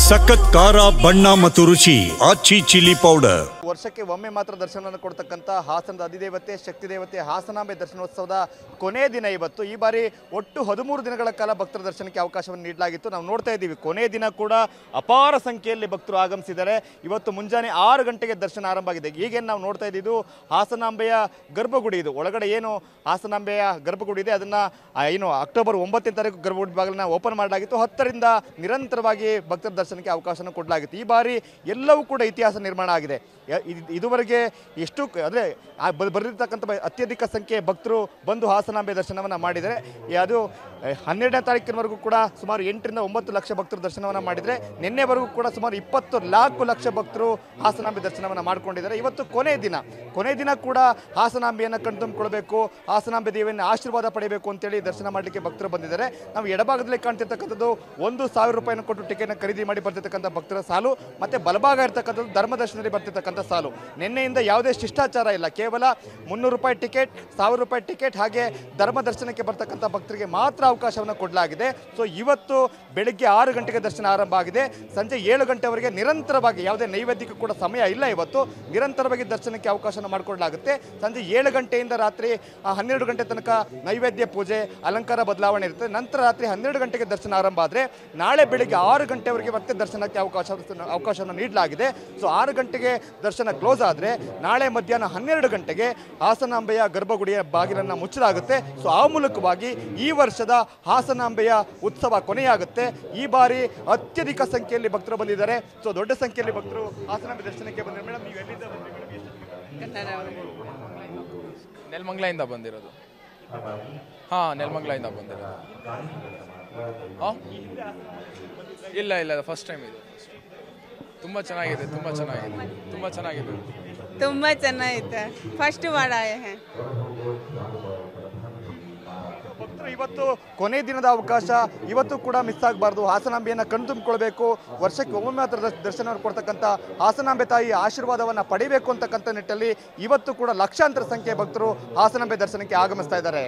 ಸಖತ್ ಖಾರ ಬಣ್ಣ ಮತ್ತು ರುಚಿ ಆಚಿ ಚಿಲ್ಲಿ ಪೌಡರ್. ವರ್ಷಕ್ಕೆ ಒಮ್ಮೆ ಮಾತ್ರ ದರ್ಶನವನ್ನು ಕೊಡ್ತಕ್ಕಂಥ ಹಾಸನದ ಅಧಿದೇವತೆ ಶಕ್ತಿ ದೇವತೆ ಹಾಸನಾಂಬೆ ದರ್ಶನೋತ್ಸವದ ಕೊನೆ ದಿನ ಇವತ್ತು. ಈ ಬಾರಿ ಒಟ್ಟು 13 ದಿನಗಳ ಕಾಲ ಭಕ್ತರ ದರ್ಶನಕ್ಕೆ ಅವಕಾಶವನ್ನು ನೀಡಲಾಗಿತ್ತು. ನಾವು ನೋಡ್ತಾ ಇದ್ದೀವಿ, ಕೊನೆ ದಿನ ಕೂಡ ಅಪಾರ ಸಂಖ್ಯೆಯಲ್ಲಿ ಭಕ್ತರು ಆಗಮಿಸಿದ್ದಾರೆ. ಇವತ್ತು ಮುಂಜಾನೆ 6 ಗಂಟೆಗೆ ದರ್ಶನ ಆರಂಭ ಆಗಿದೆ. ಈಗೇನು ನಾವು ನೋಡ್ತಾ ಇದ್ದಿದ್ದು ಹಾಸನಾಂಬೆಯ ಗರ್ಭಗುಡಿ. ಇದು ಒಳಗಡೆ ಏನು ಹಾಸನಾಂಬೆಯ ಗರ್ಭಗುಡಿ ಇದೆ, ಅದನ್ನು ಏನು ಅಕ್ಟೋಬರ್ 9ನೇ ತಾರೀಕು ಗರ್ಭಗುಡಿ ಬಾಗಿಲನ್ನ ಓಪನ್ ಮಾಡಲಾಗಿತ್ತು. 10ರಿಂದ ನಿರಂತರವಾಗಿ ಭಕ್ತರ ದರ್ಶನಕ್ಕೆ ಅವಕಾಶವನ್ನು ಕೊಡಲಾಗಿತ್ತು. ಈ ಬಾರಿ ಎಲ್ಲವೂ ಕೂಡ ಇತಿಹಾಸ ನಿರ್ಮಾಣ ಆಗಿದೆ. ಇದುವರೆಗೆ ಎಷ್ಟು ಅಂದರೆ ಬರೆದಿರ್ತಕ್ಕಂಥ ಅತ್ಯಧಿಕ ಸಂಖ್ಯೆ ಭಕ್ತರು ಬಂದು ಹಾಸನಾಂಬೆ ದರ್ಶನವನ್ನು ಮಾಡಿದರೆ, ಅದು 12ನೇ ತಾರೀಕಿನವರೆಗೂ ಕೂಡ ಸುಮಾರು 8ರಿಂದ 9 ಲಕ್ಷ ಭಕ್ತರು ದರ್ಶನವನ್ನು ಮಾಡಿದರೆ, ನಿನ್ನೆವರೆಗೂ ಕೂಡ ಸುಮಾರು 24 ಲಕ್ಷ ಭಕ್ತರು ಹಾಸನಾಂಬೆ ದರ್ಶನವನ್ನು ಮಾಡಿಕೊಂಡಿದ್ದಾರೆ. ಇವತ್ತು ಕೊನೆ ದಿನ ಕೂಡ ಹಾಸನಾಂಬೆಯನ್ನು ಕಣ್ತುಂಬಿಕೊಳ್ಬೇಕು, ಹಾಸನಾಂಬೆ ದೇವಿಯನ್ನು ಆಶೀರ್ವಾದ ಪಡೆಯಬೇಕು ಅಂತೇಳಿ ದರ್ಶನ ಮಾಡಲಿಕ್ಕೆ ಭಕ್ತರು ಬಂದಿದ್ದಾರೆ. ನಾವು ಎಡಭಾಗದಲ್ಲಿ ಕಾಣ್ತಿರ್ತಕ್ಕಂಥದ್ದು 1,000 ರೂಪಾಯಿನ ಕೊಟ್ಟು ಟಿಕೆಟ್ನ ಖರೀದಿ ಮಾಡಿ ಬರ್ತಿರ್ತಕ್ಕಂಥ ಭಕ್ತರ ಸಾಲು, ಮತ್ತು ಬಲಭಾಗ ಇರ್ತಕ್ಕಂಥದ್ದು ಧರ್ಮ ದರ್ಶನದಲ್ಲಿ ಬರ್ತಿರ್ತಕ್ಕಂಥ ಸಾಲು. ನಿನ್ನೆಯಿಂದ ಯಾವುದೇ ಶಿಷ್ಟಾಚಾರ ಇಲ್ಲ, ಕೇವಲ 300 ರೂಪಾಯಿ ಟಿಕೆಟ್, 1000 ರೂಪಾಯಿ ಟಿಕೆಟ್, ಹಾಗೆ ಧರ್ಮ ದರ್ಶನಕ್ಕೆ ಬರ್ತಕ್ಕಂಥ ಭಕ್ತರಿಗೆ ಮಾತ್ರ ಅವಕಾಶವನ್ನು ಕೊಡಲಾಗಿದೆ. ಸೊ ಇವತ್ತು ಬೆಳಗ್ಗೆ 6 ಗಂಟೆಗೆ ದರ್ಶನ ಆರಂಭ ಆಗಿದೆ. ಸಂಜೆ 7 ಗಂಟೆವರೆಗೆ ನಿರಂತರವಾಗಿ, ಯಾವುದೇ ನೈವೇದ್ಯಕ್ಕೂ ಕೂಡ ಸಮಯ ಇಲ್ಲ, ಇವತ್ತು ನಿರಂತರವಾಗಿ ದರ್ಶನಕ್ಕೆ ಅವಕಾಶವನ್ನು ಮಾಡಿಕೊಡಲಾಗುತ್ತೆ. ಸಂಜೆ 7 ಗಂಟೆಯಿಂದ ರಾತ್ರಿ 12 ಗಂಟೆ ತನಕ ನೈವೇದ್ಯ ಪೂಜೆ, ಅಲಂಕಾರ ಬದಲಾವಣೆ ಇರುತ್ತೆ. ನಂತರ ರಾತ್ರಿ 12 ಗಂಟೆಗೆ ದರ್ಶನ ಆರಂಭ ಆದರೆ ನಾಳೆ ಬೆಳಿಗ್ಗೆ 6 ಗಂಟೆವರೆಗೆ ಮತ್ತೆ ದರ್ಶನಕ್ಕೆ ಅವಕಾಶವನ್ನು ನೀಡಲಾಗಿದೆ. ಸೊ 6 ಗಂಟೆಗೆ ದರ್ಶನ ಕ್ಲೋಸ್ ಆದರೆ ನಾಳೆ ಮಧ್ಯಾಹ್ನ 12 ಗಂಟೆಗೆ ಹಾಸನಾಂಬೆಯ ಗರ್ಭಗುಡಿಯ ಬಾಗಿಲನ್ನು ಮುಚ್ಚಲಾಗುತ್ತೆ. ಸೊ ಆ ಮೂಲಕವಾಗಿ ಈ ವರ್ಷದ ಹಾಸನಾಂಬೆಯ ಉತ್ಸವ ಕೊನೆಯಾಗುತ್ತೆ. ಈ ಬಾರಿ ಅತ್ಯಧಿಕ ಸಂಖ್ಯೆಯಲ್ಲಿ ಭಕ್ತರು ಬಂದಿದ್ದಾರೆ. ಸೊ ದೊಡ್ಡ ಸಂಖ್ಯೆಯಲ್ಲಿ ಭಕ್ತರು ಹಾಸನಾಂಬೆ ದರ್ಶನಕ್ಕೆ ಬಂದಿದ್ದಾರೆ. ಮೇಡಮ್, ನೀವು ಎಲ್ಲಿಂದ ನೆಲಮಂಗಲದಿಂದ ಬಂದಿರೋದು? ಹಾಂ, ನೆಲಮಂಗಲದಿಂದ ಬಂದಿರೋದು. ಹಾಂ, ಇಲ್ಲ, ಫಸ್ಟ್ ಟೈಮ್ ಇದು. ತುಂಬ ಚೆನ್ನಾಗಿದೆ. ಫಸ್ಟ್ ಬಾರ್ ಆಯೆ ಹೈ. ಭಕ್ತರು ಇವತ್ತು ಕೊನೆ ದಿನದ ಅವಕಾಶ, ಇವತ್ತು ಕೂಡ ಮಿಸ್ ಆಗಬಾರ್ದು. ಹಾಸನಾಂಬೆಯನ್ನು ಕಣ್ತುಂಬಿಕೊಳ್ಬೇಕು, ವರ್ಷಕ್ಕೆ ಒಮ್ಮೆ ಮಾತ್ರ ದರ್ಶನವನ್ನು ಕೊಡ್ತಕ್ಕಂಥ ಹಾಸನಾಂಬೆ ತಾಯಿ ಆಶೀರ್ವಾದವನ್ನು ಪಡಿಬೇಕು ಅಂತಕ್ಕಂಥ ನಿಟ್ಟಲ್ಲಿ ಇವತ್ತು ಕೂಡ ಲಕ್ಷಾಂತರ ಸಂಖ್ಯೆಯ ಭಕ್ತರು ಹಾಸನಾಂಬೆ ದರ್ಶನಕ್ಕೆ ಆಗಮಿಸ್ತಾ ಇದ್ದಾರೆ.